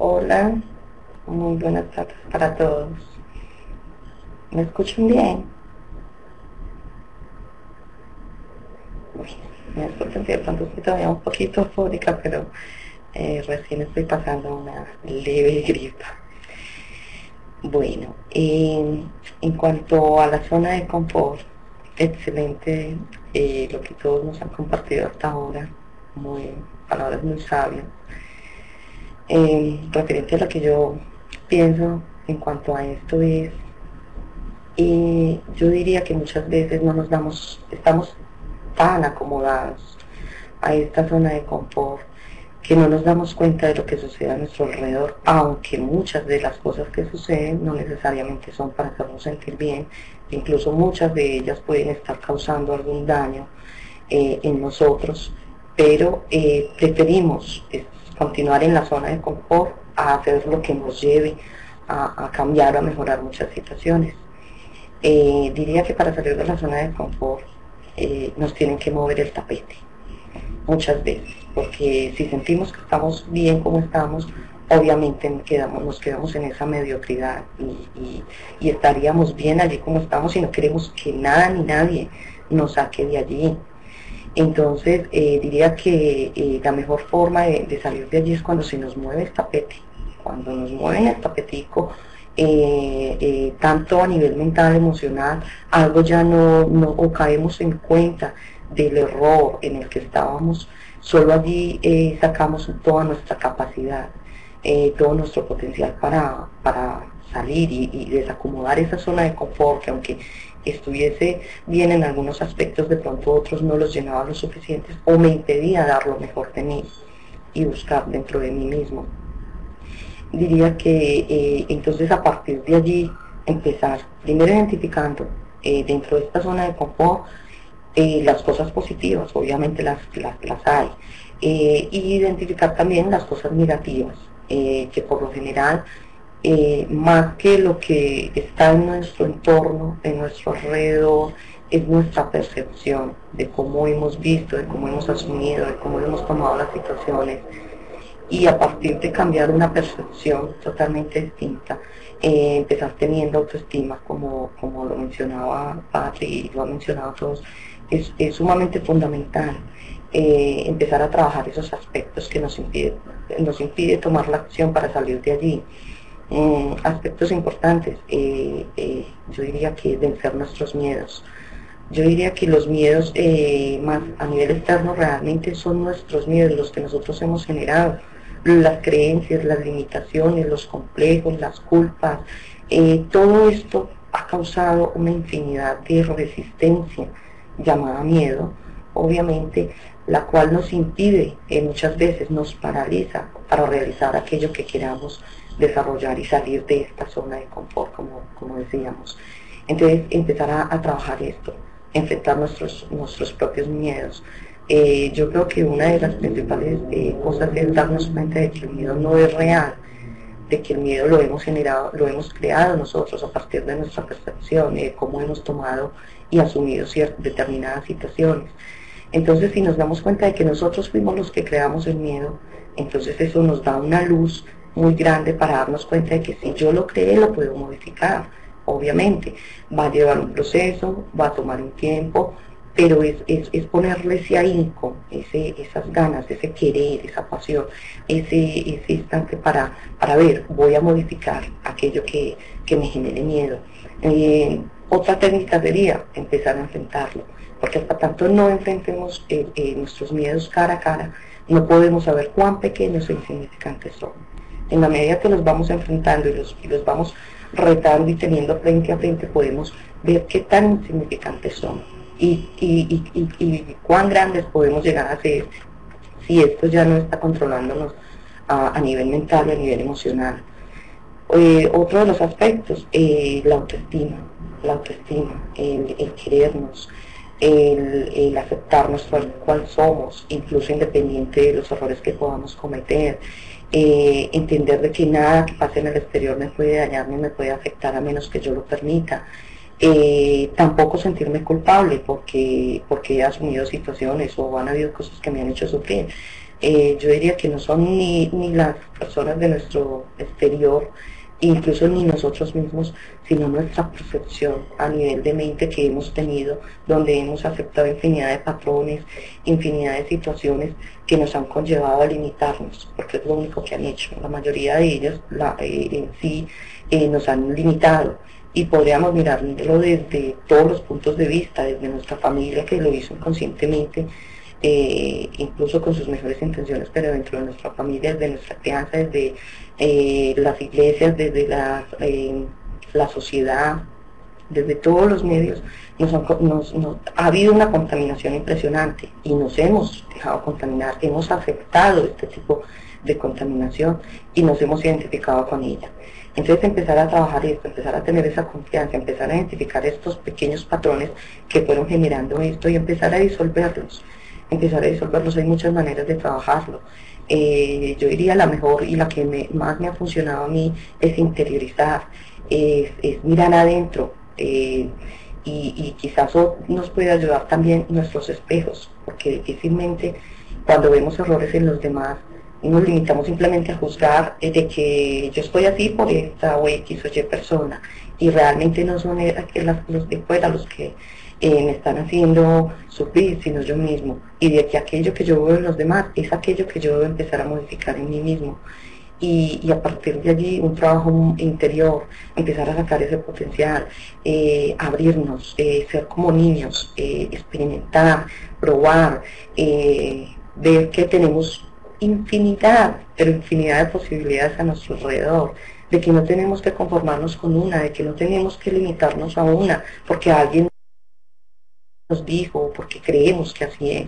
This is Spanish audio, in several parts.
Hola, muy buenas tardes para todos. ¿Me escuchan bien? Uy, me escuchan bien, pronto estoy todavía un poquito fónica, pero recién estoy pasando una leve gripa. Bueno, en cuanto a la zona de confort, excelente lo que todos nos han compartido hasta ahora, muy, palabras muy sabias. Referente a lo que yo pienso en cuanto a esto es, yo diría que muchas veces no nos damos, estamos tan acomodados a esta zona de confort que no nos damos cuenta de lo que sucede a nuestro alrededor, aunque muchas de las cosas que suceden no necesariamente son para hacernos sentir bien, incluso muchas de ellas pueden estar causando algún daño en nosotros, pero preferimos continuar en la zona de confort a hacer lo que nos lleve a cambiar o a mejorar muchas situaciones. Diría que para salir de la zona de confort nos tienen que mover el tapete muchas veces, porque si sentimos que estamos bien como estamos, obviamente nos quedamos en esa mediocridad y estaríamos bien allí como estamos y no queremos que nada ni nadie nos saque de allí. Entonces diría que la mejor forma de salir de allí es cuando se nos mueve el tapete, cuando nos mueven el tapetico, tanto a nivel mental, emocional, algo ya o caemos en cuenta del error en el que estábamos, solo allí sacamos toda nuestra capacidad, todo nuestro potencial para salir y desacomodar esa zona de confort que aunque estuviese bien en algunos aspectos, de pronto otros no los llenaba lo suficientes o me impedía dar lo mejor de mí y buscar dentro de mí mismo. Diría que entonces a partir de allí empezar, primero identificando dentro de esta zona de confort las cosas positivas, obviamente las hay, y identificar también las cosas negativas, que por lo general, más que lo que está en nuestro entorno, en nuestro alrededor, es nuestra percepción de cómo hemos visto, de cómo hemos asumido, de cómo hemos tomado las situaciones, y a partir de cambiar una percepción totalmente distinta, empezar teniendo autoestima, como lo mencionaba Patri y lo han mencionado todos, es sumamente fundamental empezar a trabajar esos aspectos que nos impide tomar la acción para salir de allí. Aspectos importantes, yo diría que vencer nuestros miedos. Yo diría que los miedos más a nivel externo realmente son nuestros miedos, los que nosotros hemos generado, las creencias, las limitaciones, los complejos, las culpas, todo esto ha causado una infinidad de resistencia llamada miedo, obviamente, la cual nos impide, muchas veces nos paraliza para realizar aquello que queramos desarrollar y salir de esta zona de confort, como decíamos. Entonces, empezar a trabajar esto, enfrentar nuestros propios miedos. Yo creo que una de las principales cosas es darnos cuenta de que el miedo no es real, de que el miedo lo hemos generado, lo hemos creado nosotros a partir de nuestra percepción, de cómo hemos tomado y asumido determinadas situaciones. Entonces, si nos damos cuenta de que nosotros fuimos los que creamos el miedo, entonces eso nos da una luz muy grande para darnos cuenta de que si yo lo creé, lo puedo modificar. Obviamente, va a llevar un proceso, va a tomar un tiempo, pero es ponerle ese ahínco, esas ganas, ese querer, esa pasión, ese instante para ver, voy a modificar aquello que me genere miedo. Otra técnica sería empezar a enfrentarlo, porque hasta tanto no enfrentemos nuestros miedos cara a cara, no podemos saber cuán pequeños e insignificantes son. En la medida que los vamos enfrentando y los vamos retando y teniendo frente a frente, podemos ver qué tan insignificantes son y cuán grandes podemos llegar a ser si esto ya no está controlándonos a nivel mental y a nivel emocional. Otro de los aspectos, la autoestima, el querernos, el aceptarnos cual somos, incluso independiente de los errores que podamos cometer, entender de que nada que pase en el exterior me puede dañar ni me puede afectar a menos que yo lo permita. Tampoco sentirme culpable porque he asumido situaciones o han habido cosas que me han hecho sufrir. Yo diría que no son ni las personas de nuestro exterior, incluso ni nosotros mismos, sino nuestra percepción a nivel de mente que hemos tenido, donde hemos aceptado infinidad de patrones, infinidad de situaciones que nos han conllevado a limitarnos, porque es lo único que han hecho. La mayoría de ellas en sí nos han limitado, y podríamos mirarlo desde todos los puntos de vista, desde nuestra familia que lo hizo inconscientemente, incluso con sus mejores intenciones, pero dentro de nuestra familia, desde nuestra crianza, desde las iglesias, desde la sociedad, desde todos los medios, ha habido una contaminación impresionante y nos hemos dejado contaminar, hemos aceptado este tipo de contaminación y nos hemos identificado con ella. Entonces empezar a trabajar esto, empezar a tener esa confianza, empezar a identificar estos pequeños patrones que fueron generando esto y empezar a disolverlos. Hay muchas maneras de trabajarlo. Yo diría la mejor y la que más me ha funcionado a mí es interiorizar, es mirar adentro, y quizás nos puede ayudar también nuestros espejos, porque difícilmente cuando vemos errores en los demás nos limitamos simplemente a juzgar de que yo estoy así por esta o X o Y persona, y realmente no son los de fuera los que me están haciendo sufrir, sino yo mismo, y de que aquello que yo veo en los demás es aquello que yo debo empezar a modificar en mí mismo. Y a partir de allí un trabajo interior, empezar a sacar ese potencial, abrirnos, ser como niños, experimentar, probar, ver que tenemos infinidad, pero infinidad de posibilidades a nuestro alrededor, de que no tenemos que conformarnos con una, de que no tenemos que limitarnos a una, porque alguien nos dijo, porque creemos que así es.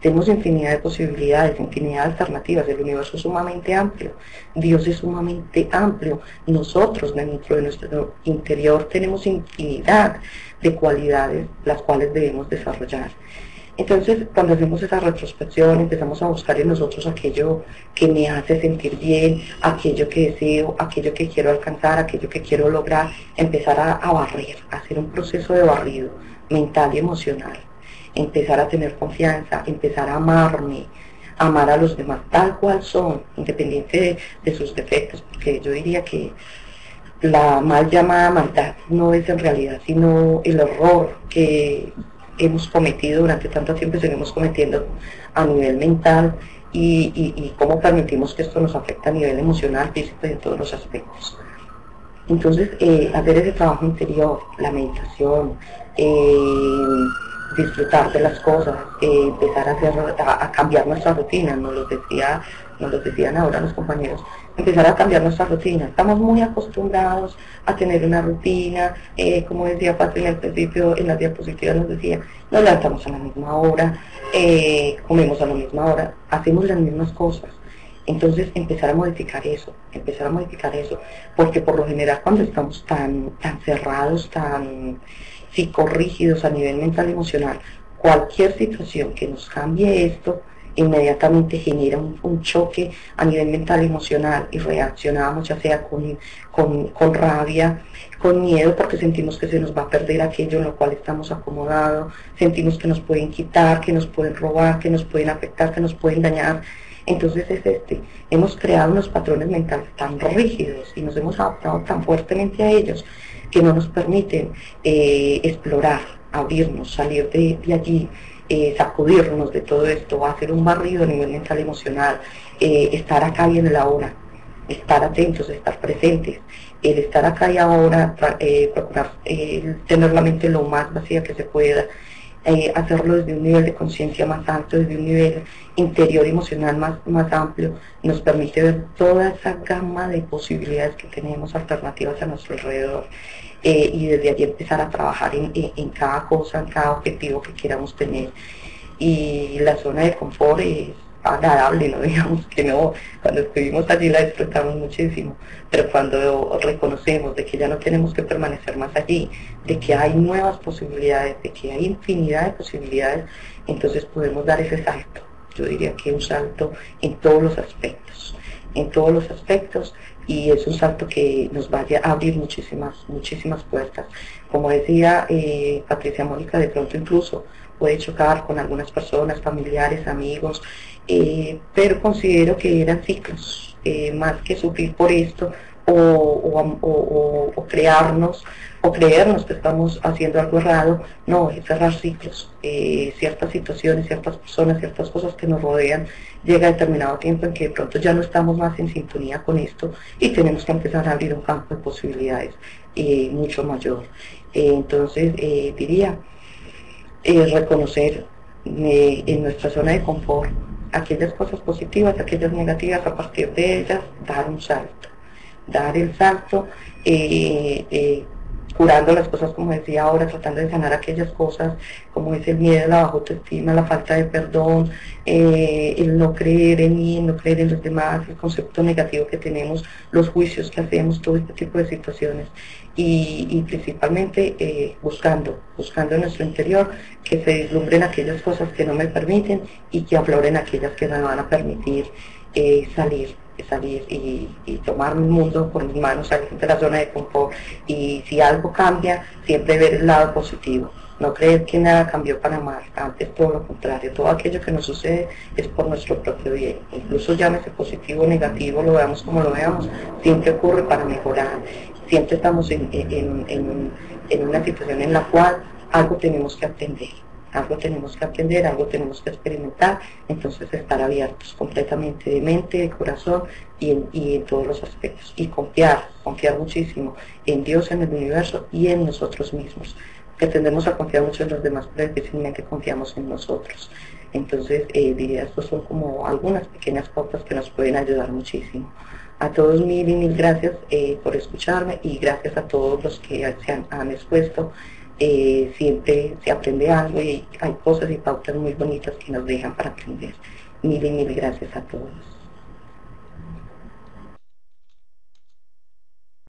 Tenemos infinidad de posibilidades, infinidad de alternativas. El universo es sumamente amplio, Dios es sumamente amplio. Nosotros dentro de nuestro interior tenemos infinidad de cualidades las cuales debemos desarrollar. Entonces, cuando hacemos esa retrospección, empezamos a buscar en nosotros aquello que me hace sentir bien, aquello que deseo, aquello que quiero alcanzar, aquello que quiero lograr, empezar a barrer, a hacer un proceso de barrido mental y emocional, empezar a tener confianza, empezar a amarme, amar a los demás tal cual son, independiente de sus defectos, porque yo diría que la mal llamada maldad no es en realidad sino el error que hemos cometido durante tanto tiempo y seguimos cometiendo a nivel mental, y cómo permitimos que esto nos afecte a nivel emocional, físico y en todos los aspectos. Entonces, hacer ese trabajo interior, la meditación, disfrutar de las cosas, empezar a cambiar nuestra rutina, nos lo decían ahora los compañeros, empezar a cambiar nuestra rutina. Estamos muy acostumbrados a tener una rutina, como decía Patri en el principio, en las diapositivas nos decía, nos levantamos a la misma hora, comemos a la misma hora, hacemos las mismas cosas. Entonces empezar a modificar eso, porque por lo general cuando estamos tan cerrados, tan psicorrígidos a nivel mental y emocional, cualquier situación que nos cambie esto, inmediatamente genera un choque a nivel mental y emocional, y reaccionamos ya sea con rabia, con miedo, porque sentimos que se nos va a perder aquello en lo cual estamos acomodados, sentimos que nos pueden quitar, que nos pueden robar, que nos pueden afectar, que nos pueden dañar. Entonces hemos creado unos patrones mentales tan rígidos y nos hemos adaptado tan fuertemente a ellos que no nos permiten explorar, abrirnos, salir de allí, sacudirnos de todo esto, hacer un barrido a nivel mental y emocional, estar acá y en el ahora, estar atentos, estar presentes. El estar acá y ahora, procurar tener la mente lo más vacía que se pueda, hacerlo desde un nivel de conciencia más alto, desde un nivel interior emocional más amplio, nos permite ver toda esa gama de posibilidades que tenemos, alternativas a nuestro alrededor, y desde allí empezar a trabajar en cada cosa, en cada objetivo que queramos tener. Y la zona de confort es agradable, no digamos que no, cuando estuvimos allí la disfrutamos muchísimo, pero cuando reconocemos de que ya no tenemos que permanecer más allí, de que hay nuevas posibilidades, de que hay infinidad de posibilidades, entonces podemos dar ese salto. Yo diría que un salto en todos los aspectos, y es un salto que nos va a abrir muchísimas puertas. Como decía Patricia Mónica, de pronto incluso puede chocar con algunas personas, familiares, amigos, pero considero que eran ciclos, más que sufrir por esto o crearnos o creernos que estamos haciendo algo errado, no, es cerrar ciclos, ciertas situaciones, ciertas personas, ciertas cosas que nos rodean, llega determinado tiempo en que de pronto ya no estamos más en sintonía con esto y tenemos que empezar a abrir un campo de posibilidades mucho mayor. Entonces diría, reconocer en nuestra zona de confort aquellas cosas positivas, aquellas negativas, a partir de ellas dar un salto, dar el salto, curando las cosas, como decía ahora, tratando de sanar aquellas cosas, como es el miedo, la baja autoestima, la falta de perdón, el no creer en mí, el no creer en los demás, el concepto negativo que tenemos, los juicios que hacemos, todo este tipo de situaciones. Y principalmente buscando en nuestro interior que se vislumbren aquellas cosas que no me permiten y que afloren aquellas que me van a permitir salir y tomar mi mundo por mis manos, salir de la zona de confort, y si algo cambia, siempre ver el lado positivo, no creer que nada cambió para mal, antes todo lo contrario, todo aquello que nos sucede es por nuestro propio bien, incluso llámese positivo o negativo, lo veamos como lo veamos, siempre ocurre para mejorar, siempre estamos en una situación en la cual algo tenemos que aprender. Algo tenemos que aprender, algo tenemos que experimentar, entonces estar abiertos completamente de mente, de corazón y en todos los aspectos. Y confiar muchísimo en Dios, en el universo y en nosotros mismos. Que tendemos a confiar mucho en los demás, pero difícilmente confiamos en nosotros. Entonces diría, estos son como algunas pequeñas pautas que nos pueden ayudar muchísimo. A todos mil y mil gracias por escucharme y gracias a todos los que se han expuesto. Siempre se aprende algo y hay cosas y pautas muy bonitas que nos dejan para aprender. Mil y mil gracias a todos.